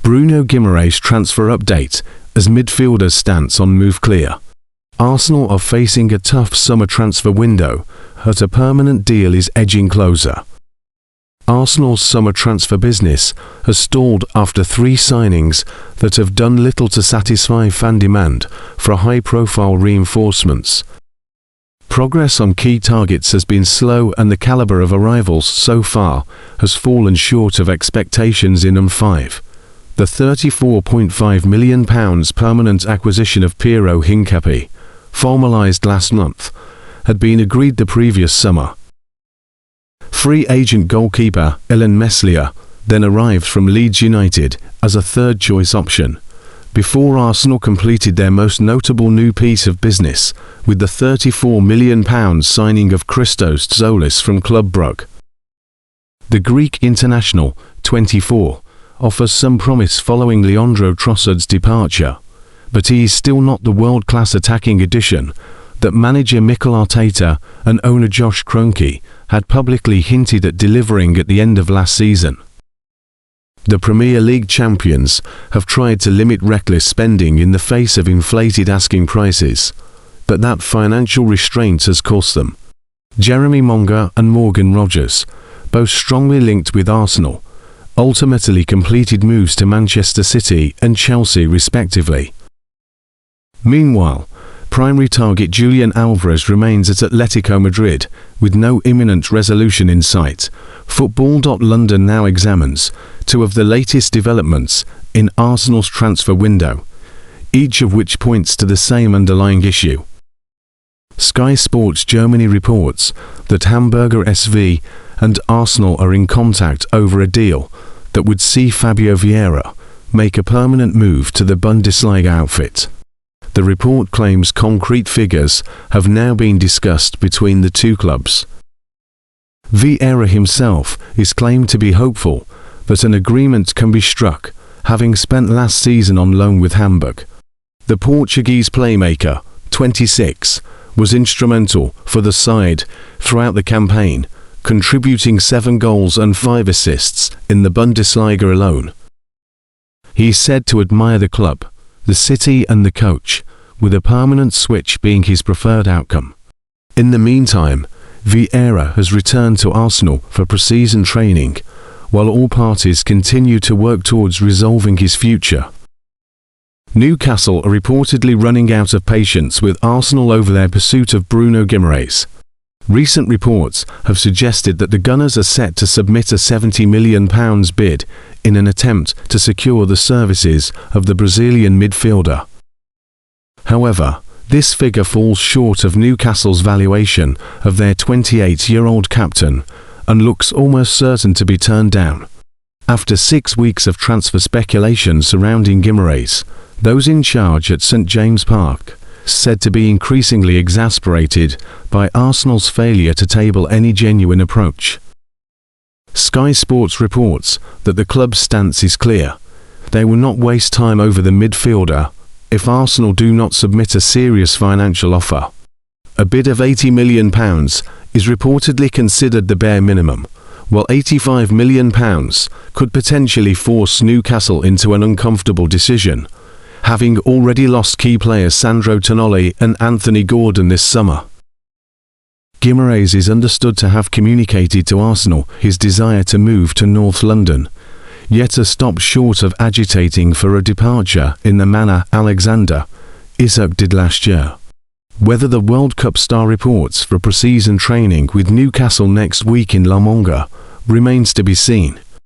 Bruno Guimaraes transfer update as midfielders stance on move clear. Arsenal are facing a tough summer transfer window, but a permanent deal is edging closer. Arsenal's summer transfer business has stalled after 3 signings that have done little to satisfy fan demand for high-profile reinforcements. Progress on key targets has been slow and the calibre of arrivals so far has fallen short of expectations in M5. The £34.5 million permanent acquisition of Piero Hincapié, formalised last month, had been agreed the previous summer. Free agent goalkeeper Ellen Meslier then arrived from Leeds United as a third-choice option, before Arsenal completed their most notable new piece of business with the £34 million signing of Christos Zolis from Club Brugge. The Greek international, 24, offers some promise following Leandro Trossad's departure, but he is still not the world-class attacking addition that manager Mikel Arteta and owner Josh Kroenke had publicly hinted at delivering at the end of last season. The Premier League champions have tried to limit reckless spending in the face of inflated asking prices, but that financial restraint has cost them. Jeremy Monga and Morgan Rogers, both strongly linked with Arsenal, ultimately completed moves to Manchester City and Chelsea respectively. Meanwhile, primary target Julian Alvarez remains at Atletico Madrid, with no imminent resolution in sight. Football.London now examines 2 of the latest developments in Arsenal's transfer window, each of which points to the same underlying issue. Sky Sports Germany reports that Hamburger SV and Arsenal are in contact over a deal that would see Fabio Vieira make a permanent move to the Bundesliga outfit. The report claims concrete figures have now been discussed between the 2 clubs. Vieira himself is claimed to be hopeful that an agreement can be struck, having spent last season on loan with Hamburg. The Portuguese playmaker, 26, was instrumental for the side throughout the campaign, contributing 7 goals and 5 assists in the Bundesliga alone. He is said to admire the club, the city and the coach, with a permanent switch being his preferred outcome. In the meantime, Vieira has returned to Arsenal for pre-season training, while all parties continue to work towards resolving his future. Newcastle are reportedly running out of patience with Arsenal over their pursuit of Bruno Guimaraes. Recent reports have suggested that the Gunners are set to submit a £70 million bid in an attempt to secure the services of the Brazilian midfielder. However, this figure falls short of Newcastle's valuation of their 28-year-old captain and looks almost certain to be turned down. After 6 weeks of transfer speculation surrounding Guimaraes, those in charge at St James Park said to be increasingly exasperated by Arsenal's failure to table any genuine approach. Sky Sports reports that the club's stance is clear. They will not waste time over the midfielder if Arsenal do not submit a serious financial offer. A bid of £80 million is reportedly considered the bare minimum, while £85 million could potentially force Newcastle into an uncomfortable decision, having already lost key players Sandro Tonali and Anthony Gordon this summer. Guimaraes is understood to have communicated to Arsenal his desire to move to North London, yet has stopped short of agitating for a departure in the manner Alexander Isak did last year. Whether the World Cup star reports for pre-season training with Newcastle next week in La Manga remains to be seen.